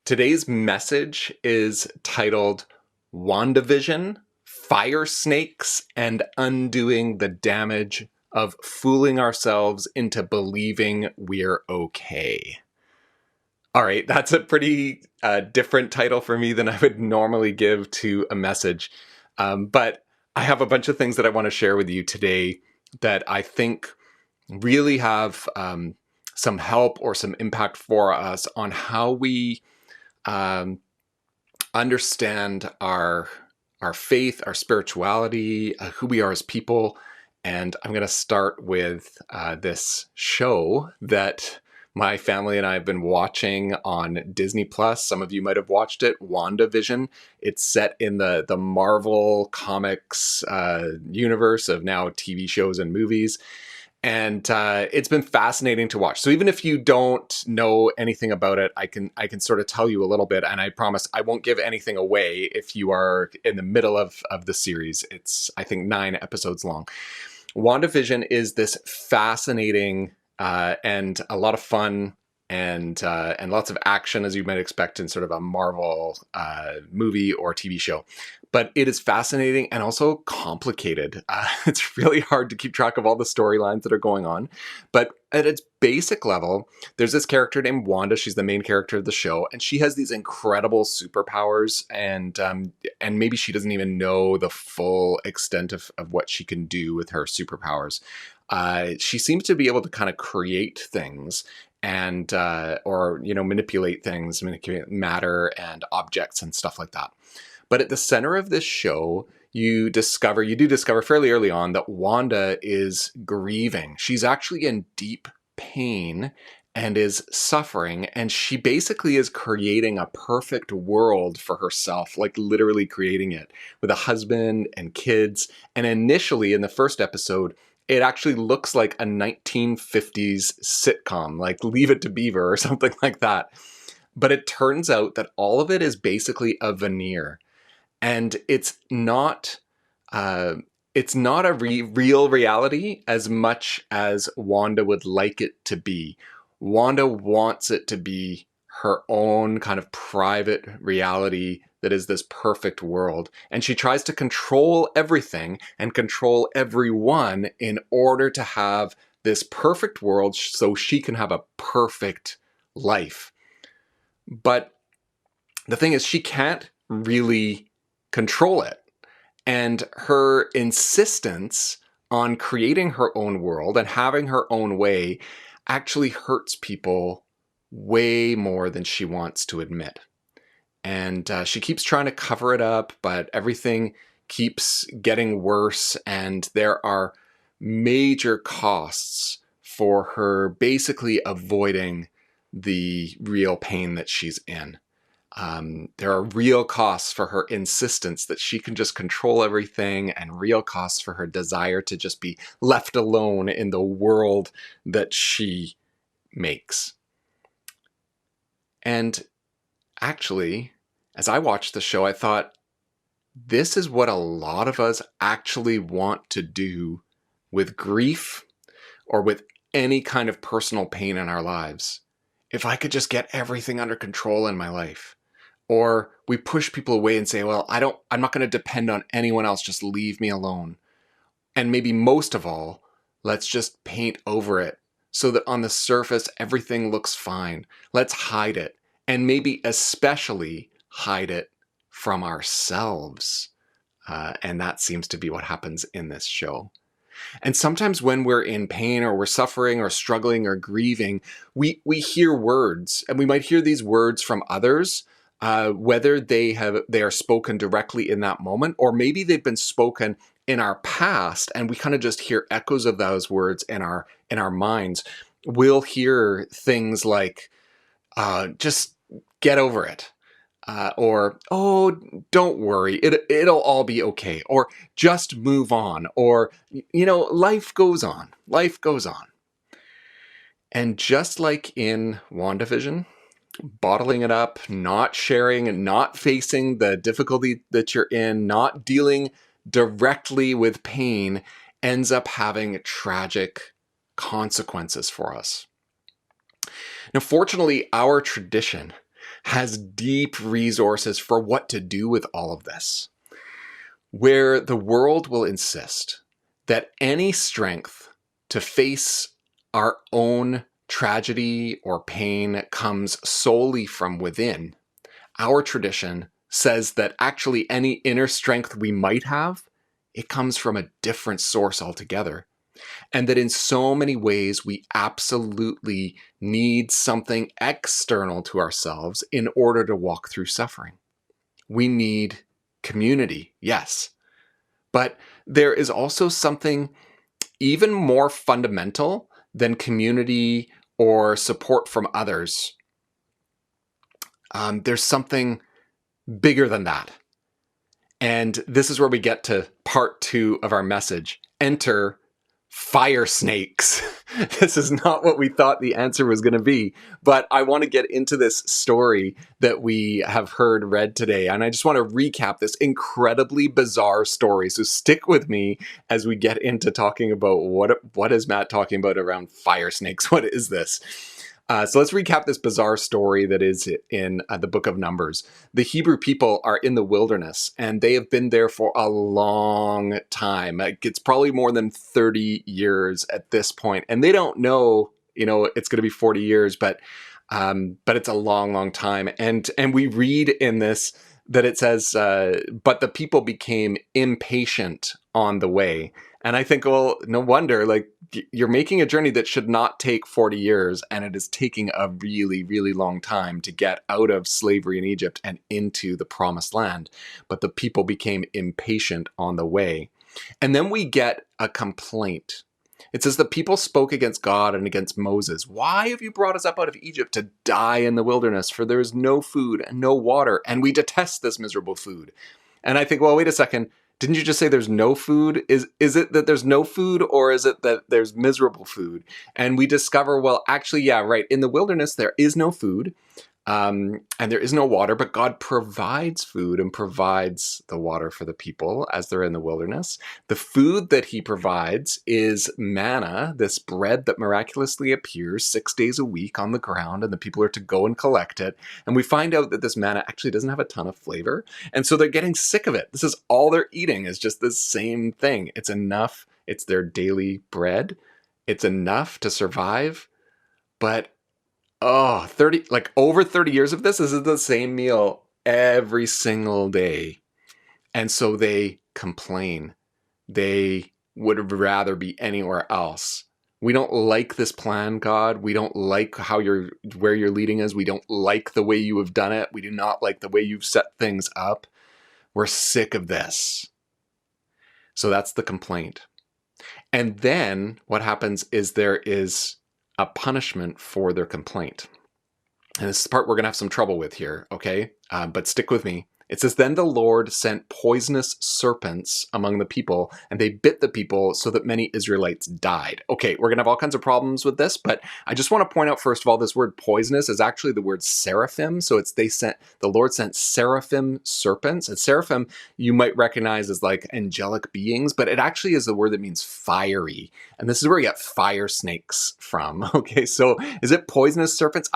Today's message is titled WandaVision, FireSnakes, and Undoing the Damage of Fooling Ourselves into Believing We're Okay. All right, that's a pretty different title for me than I would normally give to a message. But I have a bunch of things that I want to share with you today that I think really have some help or some impact for us on how we understand our faith, our spirituality, who we are as people. And I'm going to start with this show that my family and I have been watching on DisneyPlus. Some of you might have watched it, WandaVision. It's set in the Marvel Comics universe of now TV shows and movies. And it's been fascinating to watch. So even if you don't know anything about it, I can sort of tell you a little bit. And I promise I won't give anything away if you are in the middle of the series. It's, I think, 9 episodes long. WandaVision is this fascinating and a lot of fun and lots of action, as you might expect in sort of a Marvel movie or TV show. But it is fascinating and also complicated. It's really hard to keep track of all the storylines that are going on. But at its basic level, there's this character named Wanda. She's the main character of the show, and she has these incredible superpowers. And maybe she doesn't even know the full extent of what she can do with her superpowers. She seems to be able to kind of create things and or manipulate things, manipulate matter and objects and stuff like that. But at the center of this show, you do discover fairly early on that Wanda is grieving. She's actually in deep pain and is suffering, and she basically is creating a perfect world for herself, like literally creating it with a husband and kids. And initially in the first episode, it actually looks like a 1950s sitcom, like Leave It to Beaver or something like that. But it turns out that all of it is basically a veneer. And it's not a real reality as much as Wanda would like it to be. Wanda wants it to be her own kind of private reality that is this perfect world. And she tries to control everything and control everyone in order to have this perfect world so she can have a perfect life. But the thing is, she can't really control it. And her insistence on creating her own world and having her own way actually hurts people way more than she wants to admit. And she keeps trying to cover it up, but everything keeps getting worse. And there are major costs for her basically avoiding the real pain that she's in. There are real costs for her insistence that she can just control everything, and real costs for her desire to just be left alone in the world that she makes. And actually, as I watched the show, I thought, this is what a lot of us actually want to do with grief or with any kind of personal pain in our lives. If I could just get everything under control in my life. Or we push people away and say, well, I'm not going to depend on anyone else. Just leave me alone. And maybe most of all, let's just paint over it so that on the surface, everything looks fine. Let's hide it. And maybe especially hide it from ourselves. And that seems to be what happens in this show. And sometimes when we're in pain or we're suffering or struggling or grieving, we hear words, and we might hear these words from others, whether they are spoken directly in that moment, or maybe they've been spoken in our past, and we kind of just hear echoes of those words in our minds. We'll hear things like, just get over it. Or, oh, don't worry, it'll all be okay. Or just move on. Or, life goes on. Life goes on. And just like in WandaVision, bottling it up, not sharing and not facing the difficulty that you're in, not dealing directly with pain ends up having tragic consequences for us. Now, fortunately, our tradition has deep resources for what to do with all of this. Where the world will insist that any strength to face our own tragedy or pain comes solely from within, our tradition says that actually any inner strength we might have, it comes from a different source altogether. And that in so many ways, we absolutely need something external to ourselves in order to walk through suffering. We need community, yes. But there is also something even more fundamental than community or support from others. There's something bigger than that. And this is where we get to part 2 of our message. Enter FireSnakes. This is not what we thought the answer was going to be, but I want to get into this story that we have heard read today. And I just want to recap this incredibly bizarre story. So stick with me as we get into talking about what is Matt talking about around FireSnakes? What is this? So let's recap this bizarre story that is in the book of Numbers. The Hebrew people are in the wilderness, and they have been there for a long time. It's probably more than 30 years at this point. And they don't know, it's going to be 40 years, but it's a long, long time. And we read in this that it says, but the people became impatient on the way. And I think, well, no wonder, you're making a journey that should not take 40 years, and it is taking a really, really long time to get out of slavery in Egypt and into the promised land. But the people became impatient on the way. And then we get a complaint. It says the people spoke against God and against Moses. Why have you brought us up out of Egypt to die in the wilderness? For there is no food and no water, and we detest this miserable food. And I think, well, wait a second. Didn't you just say there's no food? Is it that there's no food, or is it that there's miserable food? And we discover, well, actually, yeah, right. In the wilderness, there is no food. And there is no water, but God provides food and provides the water for the people as they're in the wilderness. The food that he provides is manna, this bread that miraculously appears 6 days a week on the ground, and the people are to go and collect it. And we find out that this manna actually doesn't have a ton of flavor. And so they're getting sick of it. This is all they're eating, is just the same thing. It's enough. It's their daily bread. It's enough to survive. But over 30 years of this is the same meal every single day. And so they complain. They would rather be anywhere else. We don't like this plan, God. We don't like where you're leading us. We don't like the way you have done it. We do not like the way you've set things up. We're sick of this. So that's the complaint. And then what happens is there is a punishment for their complaint. And this is the part we're going to have some trouble with here, okay? But stick with me. It says, then the Lord sent poisonous serpents among the people, and they bit the people so that many Israelites died. Okay, we're going to have all kinds of problems with this, but I just want to point out, first of all, this word poisonous is actually the word seraphim. So the Lord sent seraphim serpents. And seraphim, you might recognize as like angelic beings, but it actually is the word that means fiery. And this is where you get fire snakes from. Okay, so is it poisonous serpents?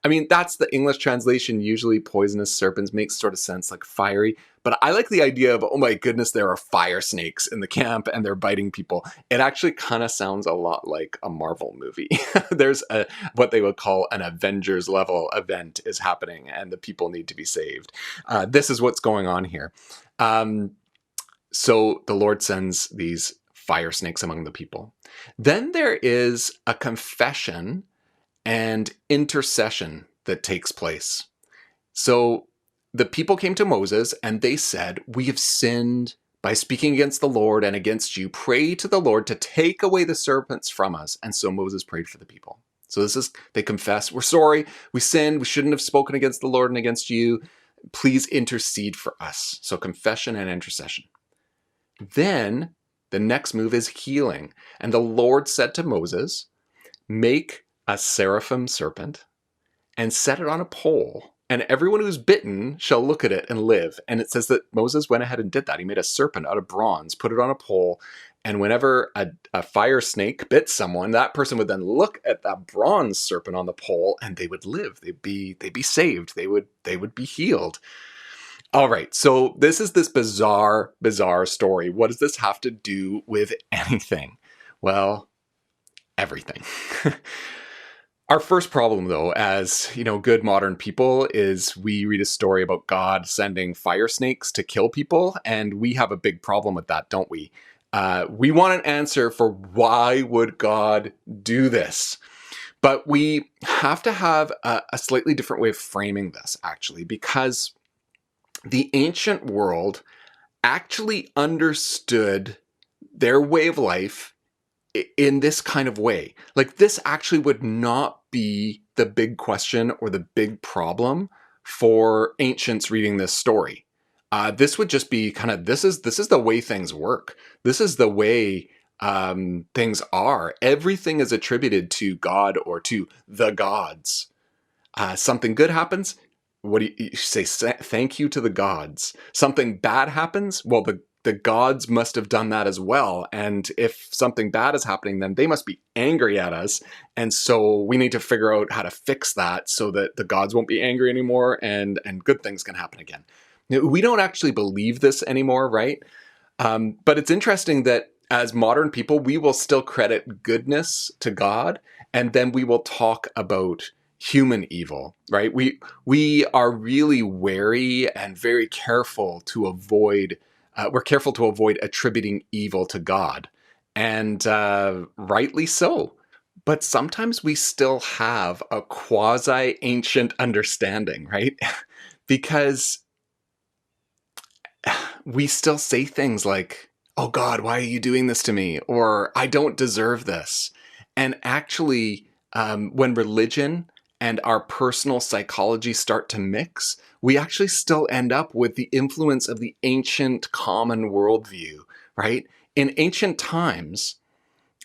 I mean, that's the English translation. Usually poisonous serpents makes sort of sense, like fiery. But I like the idea of, oh my goodness, there are fire snakes in the camp and they're biting people. It actually kind of sounds a lot like a Marvel movie. There's what they would call an Avengers level event is happening and the people need to be saved. This is what's going on here. So the Lord sends these fire snakes among the people. Then there is a confession and intercession that takes place. So the people came to Moses and they said, we have sinned by speaking against the Lord and against you. Pray to the Lord to take away the serpents from us. And so Moses prayed for the people. So they confess, we're sorry, we sinned, we shouldn't have spoken against the Lord and against you. Please intercede for us. So confession and intercession. Then the next move is healing. And the Lord said to Moses, make a seraphim serpent and set it on a pole, and everyone who's bitten shall look at it and live. And it says that Moses went ahead and did that. He made a serpent out of bronze, put it on a pole, And whenever a fire snake bit someone, that person would then look at that bronze serpent on the pole and they would live. They'd be saved. They would be healed. All right, so this is this bizarre story. What does this have to do with anything? Well, everything. Our first problem, though, as good modern people, is we read a story about God sending fire snakes to kill people, and we have a big problem with that, don't we? We want an answer for why would God do this? But we have to have a slightly different way of framing this, actually, because the ancient world actually understood their way of life in this kind of way. Like, this actually would not be the big question or the big problem for ancients reading this story. This would just be kind of, this is the way things work. This is the way things are. Everything is attributed to God or to the gods. Something good happens. What do you say? Thank you to the gods. Something bad happens. Well, the gods must have done that as well. And if something bad is happening, then they must be angry at us. And so we need to figure out how to fix that so that the gods won't be angry anymore and good things can happen again. Now, we don't actually believe this anymore, right? But it's interesting that as modern people, we will still credit goodness to God, and then we will talk about human evil, right? We are really wary and very careful to avoid. We're careful to avoid attributing evil to God, and rightly so. But sometimes we still have a quasi-ancient understanding, right? Because we still say things like, "Oh God, why are you doing this to me?" Or "I don't deserve this." And actually, when religion and our personal psychology start to mix, we actually still end up with the influence of the ancient common worldview, right? In ancient times,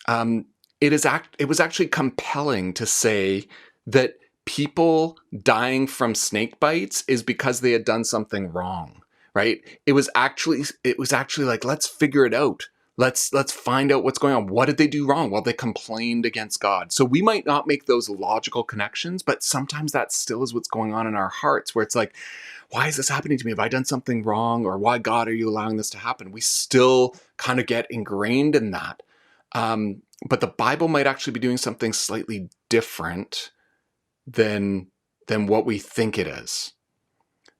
it was actually compelling to say that people dying from snake bites is because they had done something wrong, right? It was actually like, let's figure it out. Let's find out what's going on. What did they do wrong? Well, they complained against God. So we might not make those logical connections, but sometimes that still is what's going on in our hearts, where it's like, why is this happening to me? Have I done something wrong? Or why, God, are you allowing this to happen? We still kind of get ingrained in that. But the Bible might actually be doing something slightly different than what we think it is.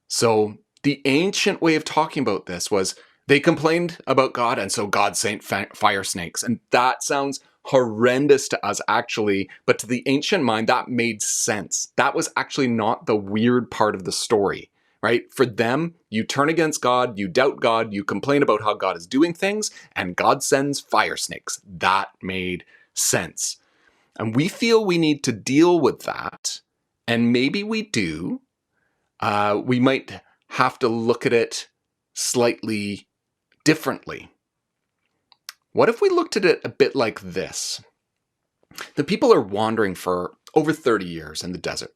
So the ancient way of talking about this was they complained about God, and so God sent fire snakes. And that sounds horrendous to us, actually, but to the ancient mind, that made sense. That was actually not the weird part of the story, right? For them, you turn against God, you doubt God, you complain about how God is doing things, and God sends fire snakes. That made sense. And we feel we need to deal with that, and maybe we do. We might have to look at it slightly differently. What if we looked at it a bit like this? The people are wandering for over 30 years in the desert.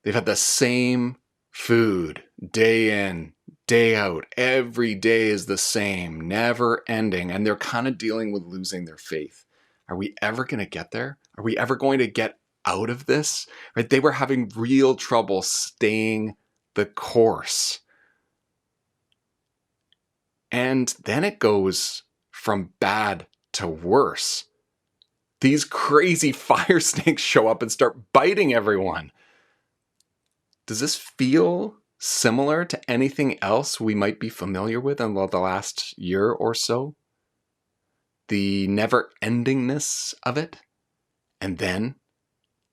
They've had the same food day in, day out. Every day is the same, never ending, and they're kind of dealing with losing their faith. Are we ever going to get there? Are we ever going to get out of this? Right? They were having real trouble staying the course. And then it goes from bad to worse. These crazy fire snakes show up and start biting everyone. Does this feel similar to anything else we might be familiar with in the last year or so? The never-endingness of it? And then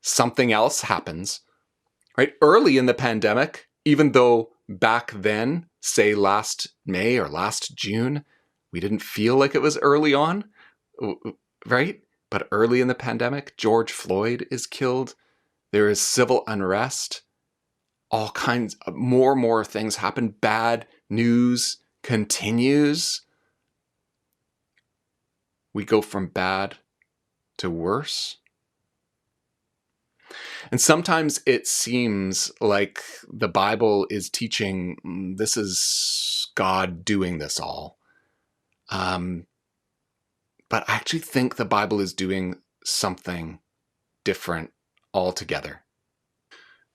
something else happens, right? Early in the pandemic, even though back then, say last May or last June, we didn't feel like it was early on, right? But early in the pandemic, George Floyd is killed. There is civil unrest. All kinds of more things happen. Bad news continues. We go from bad to worse. And sometimes it seems like the Bible is teaching this is God doing this all. But I actually think the Bible is doing something different altogether.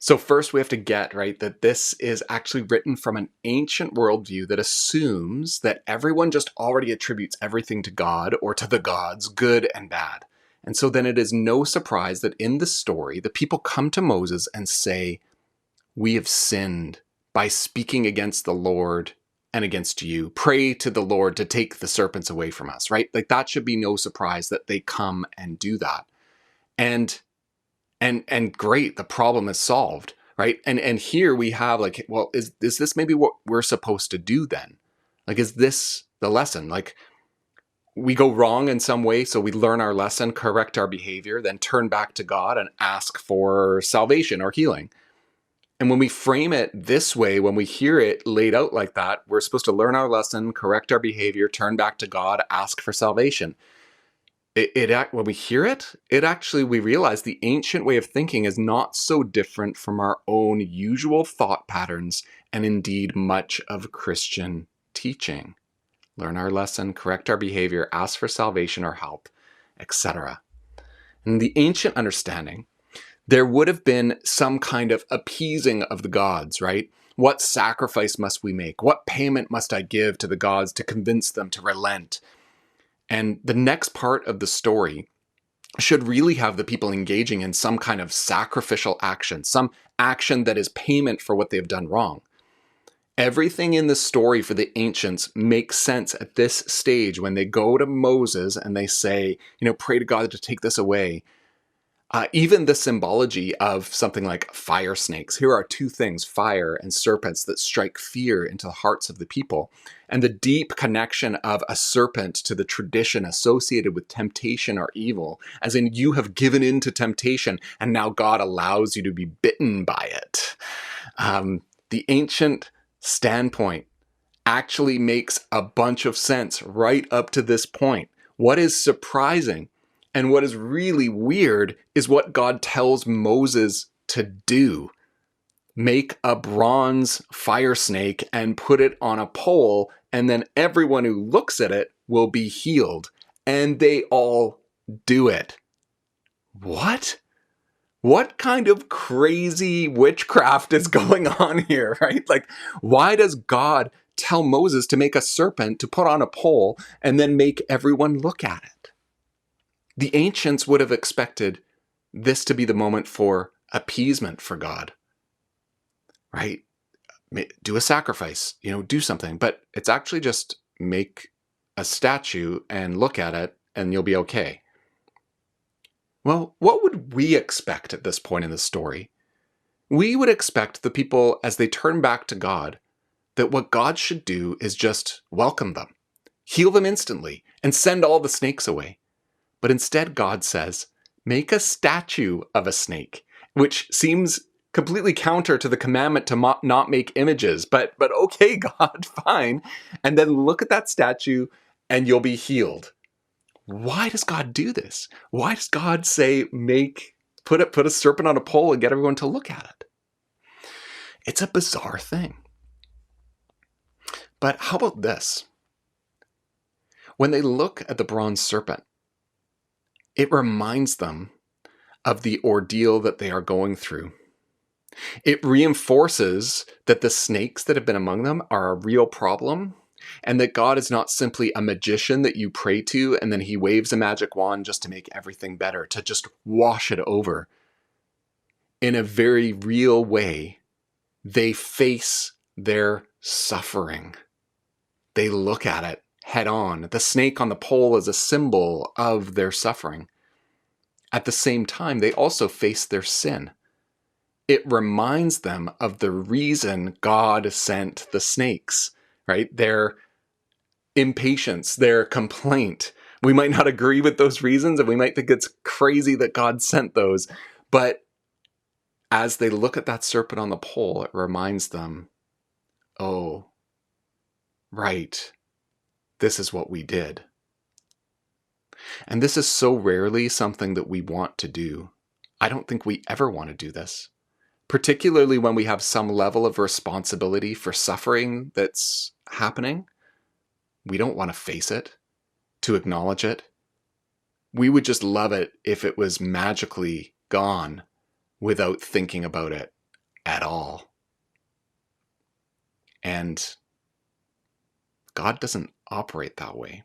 So first we have to get, right, that this is actually written from an ancient worldview that assumes that everyone just already attributes everything to God or to the gods, good and bad. And so then it is no surprise that in the story, the people come to Moses and say, we have sinned by speaking against the Lord and against you. Pray to the Lord to take the serpents away from us, right? Like that should be no surprise that they come and do that. And great, the problem is solved, right? And here we have like, well, is this maybe what we're supposed to do then? Like, is this the lesson? Like, we go wrong in some way, so we learn our lesson, correct our behavior, then turn back to God and ask for salvation or healing. And when we frame it this way, when we hear it laid out like that, we're supposed to learn our lesson, correct our behavior, turn back to God, ask for salvation. When we hear it, we realize the ancient way of thinking is not so different from our own usual thought patterns and indeed much of Christian teaching. Learn our lesson, correct our behavior, ask for salvation or help, etc. In the ancient understanding, there would have been some kind of appeasing of the gods, right? What sacrifice must we make? What payment must I give to the gods to convince them to relent? And the next part of the story should really have the people engaging in some kind of sacrificial action, some action that is payment for what they've done wrong. Everything in the story for the ancients makes sense at this stage when they go to Moses and they say, pray to God to take this away. Even the symbology of something like fire snakes. Here are two things, fire and serpents, that strike fear into the hearts of the people. And the deep connection of a serpent to the tradition associated with temptation or evil, as in you have given in to temptation and now God allows you to be bitten by it. The ancient standpoint actually makes a bunch of sense right up to this point. What is surprising and what is really weird is what God tells Moses to do. Make a bronze fire snake and put it on a pole, and then everyone who looks at it will be healed. And they all do it. What? What kind of crazy witchcraft is going on here, right? Like, why does God tell Moses to make a serpent to put on a pole and then make everyone look at it? The ancients would have expected this to be the moment for appeasement for God, right? Do a sacrifice, do something, but it's actually just make a statue and look at it and you'll be okay. Well, what would we expect at this point in the story? We would expect the people, as they turn back to God, that what God should do is just welcome them, heal them instantly, and send all the snakes away. But instead, God says, make a statue of a snake, which seems completely counter to the commandment to not make images. But okay, God, fine. And then look at that statue and you'll be healed. Why does God do this? Why does God say, put a serpent on a pole and get everyone to look at it? It's a bizarre thing. But how about this? When they look at the bronze serpent, it reminds them of the ordeal that they are going through. It reinforces that the snakes that have been among them are a real problem, and that God is not simply a magician that you pray to and then he waves a magic wand just to make everything better, to just wash it over. In a very real way, they face their suffering. They look at it head on. The snake on the pole is a symbol of their suffering. At the same time, they also face their sin. It reminds them of the reason God sent the snakes, right? Their impatience, their complaint. We might not agree with those reasons, and we might think it's crazy that God sent those. But as they look at that serpent on the pole, it reminds them, oh, right, this is what we did. And this is so rarely something that we want to do. I don't think we ever want to do this, particularly when we have some level of responsibility for suffering that's happening. We don't want to face it, to acknowledge it, We would just love it if it was magically gone without thinking about it at all. And God doesn't operate that way.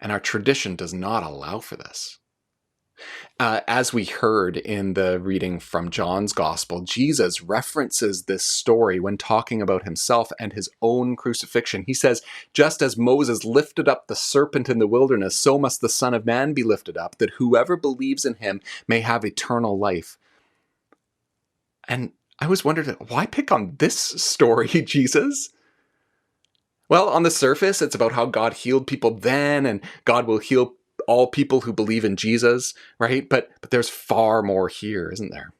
And our tradition does not allow for this. As we heard in the reading from John's Gospel, Jesus references this story when talking about himself and his own crucifixion. He says, just as Moses lifted up the serpent in the wilderness, so must the Son of Man be lifted up, that whoever believes in him may have eternal life. And I was wondering, why pick on this story, Jesus? Well, on the surface, it's about how God healed people then, and God will heal all people who believe in Jesus, right? But there's far more here, isn't there?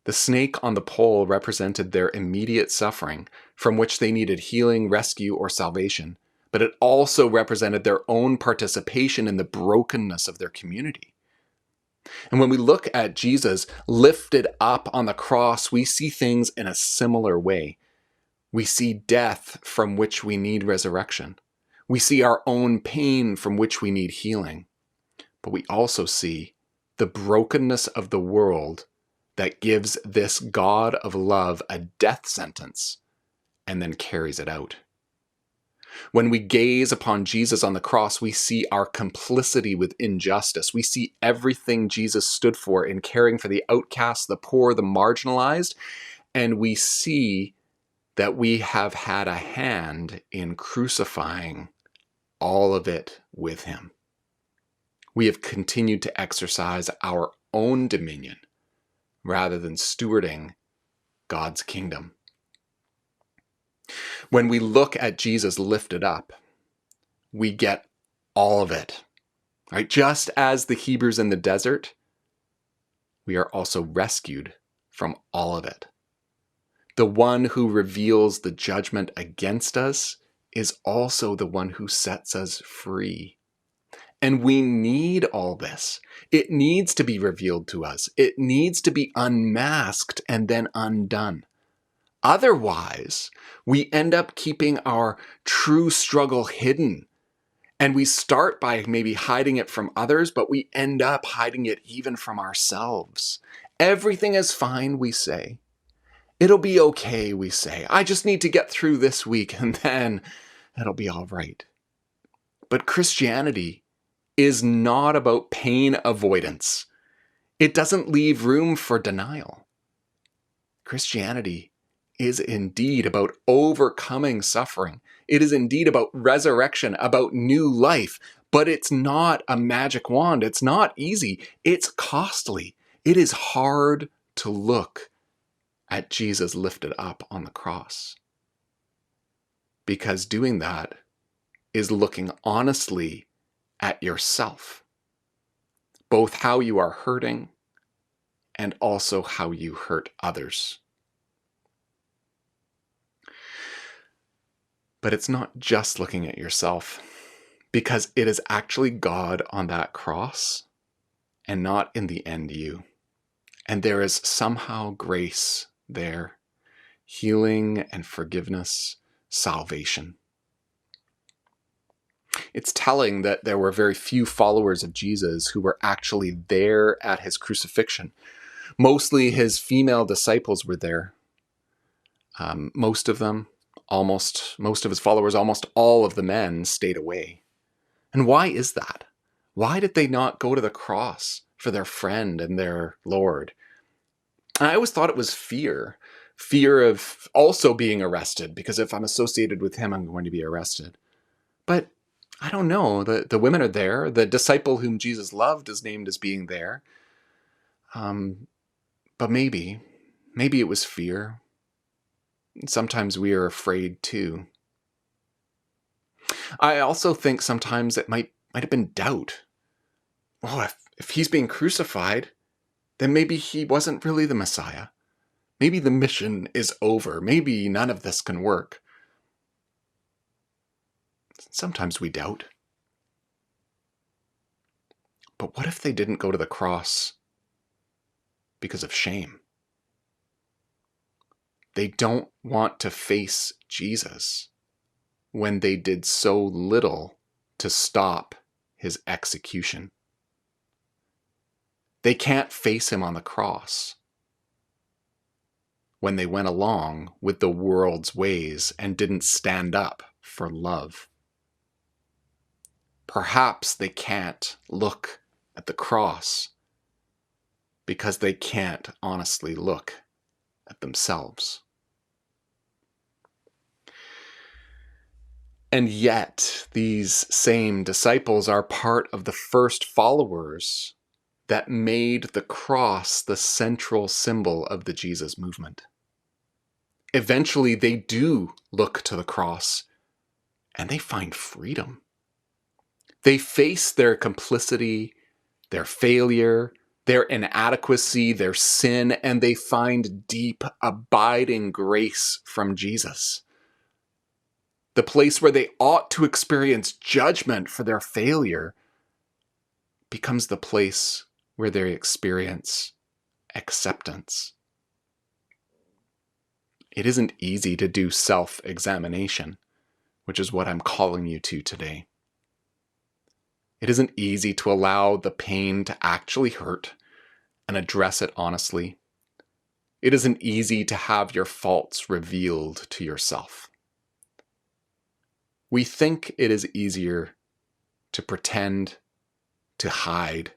The snake on the pole represented their immediate suffering, from which they needed healing, rescue, or salvation. But it also represented their own participation in the brokenness of their community. And when we look at Jesus lifted up on the cross, we see things in a similar way. We see death from which we need resurrection. We see our own pain from which we need healing. But we also see the brokenness of the world that gives this God of love a death sentence and then carries it out. When we gaze upon Jesus on the cross, we see our complicity with injustice. We see everything Jesus stood for in caring for the outcast, the poor, the marginalized, and we see that we have had a hand in crucifying all of it with him. We have continued to exercise our own dominion rather than stewarding God's kingdom. When we look at Jesus lifted up, we get all of it, right? Just as the Hebrews in the desert, we are also rescued from all of it. The one who reveals the judgment against us is also the one who sets us free. And we need all this. It needs to be revealed to us. It needs to be unmasked and then undone. Otherwise, we end up keeping our true struggle hidden. And we start by maybe hiding it from others, but we end up hiding it even from ourselves. Everything is fine, we say. It'll be okay, we say. I just need to get through this week and then it'll be all right. But Christianity is not about pain avoidance. It doesn't leave room for denial. Christianity is indeed about overcoming suffering. It is indeed about resurrection, about new life. But it's not a magic wand. It's not easy. It's costly. It is hard to look at Jesus lifted up on the cross. Because doing that is looking honestly at yourself, both how you are hurting and also how you hurt others. But it's not just looking at yourself, because it is actually God on that cross and not in the end you. And there is somehow grace there, healing and forgiveness, salvation. It's telling that there were very few followers of Jesus who were actually there at his crucifixion. Mostly his female disciples were there. Most of his followers, almost all of the men stayed away. And why is that? Why did they not go to the cross for their friend and their Lord? I always thought it was fear of also being arrested, because if I'm associated with him, I'm going to be arrested. But I don't know. The women are there. The disciple whom Jesus loved is named as being there. But maybe it was fear. Sometimes we are afraid too. I also think sometimes it might have been doubt. Oh, if he's being crucified, then maybe he wasn't really the Messiah. Maybe the mission is over. Maybe none of this can work. Sometimes we doubt. But what if they didn't go to the cross because of shame? They don't want to face Jesus when they did so little to stop his execution. They can't face him on the cross when they went along with the world's ways and didn't stand up for love. Perhaps they can't look at the cross because they can't honestly look at themselves. And yet, these same disciples are part of the first followers that made the cross the central symbol of the Jesus movement. Eventually, they do look to the cross and they find freedom. They face their complicity, their failure, their inadequacy, their sin, and they find deep, abiding grace from Jesus. The place where they ought to experience judgment for their failure becomes the place where they experience acceptance. It isn't easy to do self-examination, which is what I'm calling you to today. It isn't easy to allow the pain to actually hurt and address it honestly. It isn't easy to have your faults revealed to yourself. We think it is easier to pretend, to hide,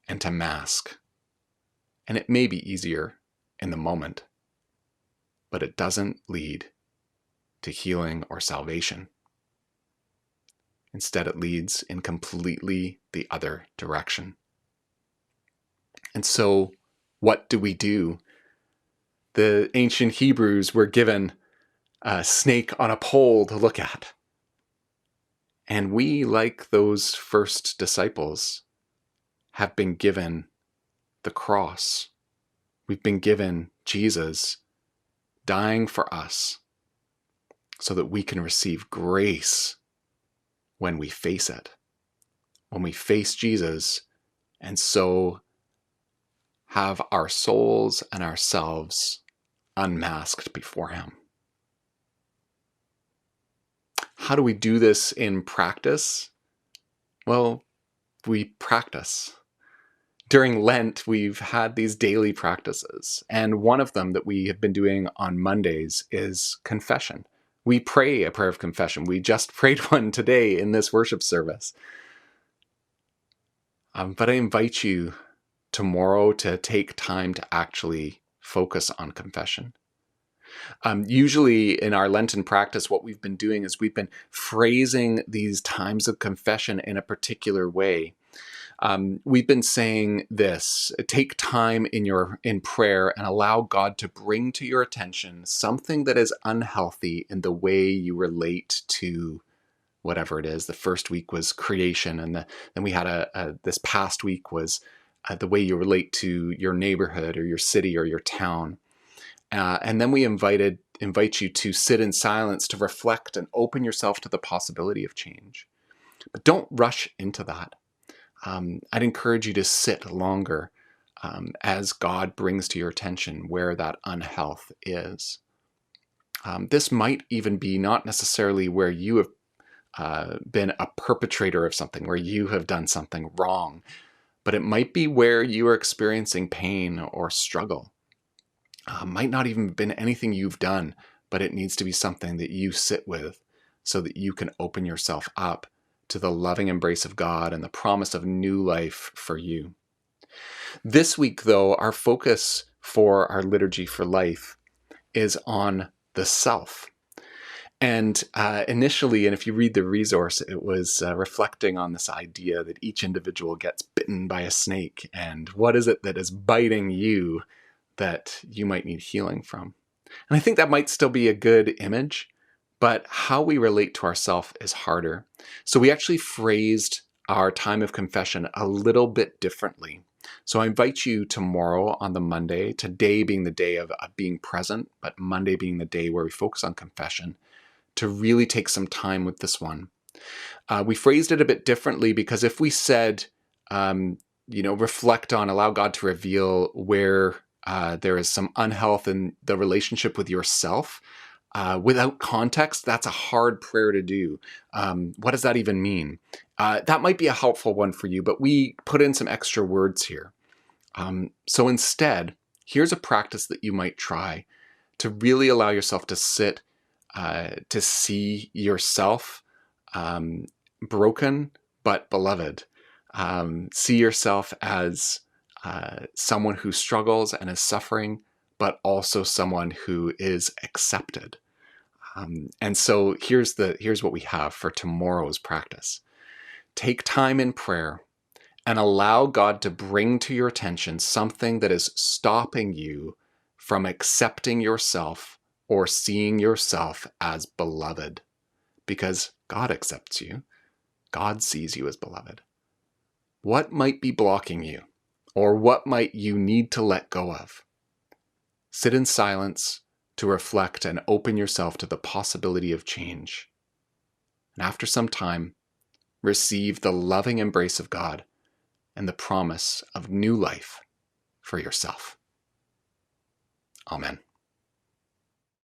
and to mask. And it may be easier in the moment, but it doesn't lead to healing or salvation. Instead, it leads in completely the other direction. And so, what do we do? The ancient Hebrews were given a snake on a pole to look at. And we, like those first disciples, have been given the cross. We've been given Jesus dying for us so that we can receive grace when we face it. When we face Jesus, and so have our souls and ourselves unmasked before him. How do we do this in practice? Well, we practice. During Lent, we've had these daily practices, and one of them that we have been doing on Mondays is confession. We pray a prayer of confession. We just prayed one today in this worship service. But I invite you tomorrow to take time to actually focus on confession. Usually in our Lenten practice, what we've been doing is we've been phrasing these times of confession in a particular way. We've been saying this: take time in prayer and allow God to bring to your attention something that is unhealthy in the way you relate to whatever it is. The first week was creation, and then we had this past week was the way you relate to your neighborhood or your city or your town. And then we invite you to sit in silence, to reflect and open yourself to the possibility of change. But don't rush into that. I'd encourage you to sit longer as God brings to your attention where that unhealth is. This might even be not necessarily where you have been a perpetrator of something, where you have done something wrong, but it might be where you are experiencing pain or struggle. Might not even have been anything you've done, but it needs to be something that you sit with so that you can open yourself up to the loving embrace of God and the promise of new life for you. This week, though, our focus for our Liturgy for Life is on the self. And initially, and if you read the resource, it was reflecting on this idea that each individual gets bitten by a snake. And what is it that is biting you that you might need healing from? And I think that might still be a good image, but how we relate to ourselves is harder. So we actually phrased our time of confession a little bit differently. So I invite you tomorrow on the Monday, today being the day of being present, but Monday being the day where we focus on confession, to really take some time with this one. We phrased it a bit differently because if we said, reflect on, allow God to reveal where there is some unhealth in the relationship with yourself, without context, that's a hard prayer to do. What does that even mean? That might be a helpful one for you, but we put in some extra words here. So instead, here's a practice that you might try to really allow yourself to sit, to see yourself broken but beloved. See yourself as someone who struggles and is suffering, but also someone who is accepted. And so here's what we have for tomorrow's practice. Take time in prayer and allow God to bring to your attention something that is stopping you from accepting yourself or seeing yourself as beloved. Because God accepts you. God sees you as beloved. What might be blocking you? Or what might you need to let go of? Sit in silence to reflect and open yourself to the possibility of change. And after some time, receive the loving embrace of God and the promise of new life for yourself. Amen.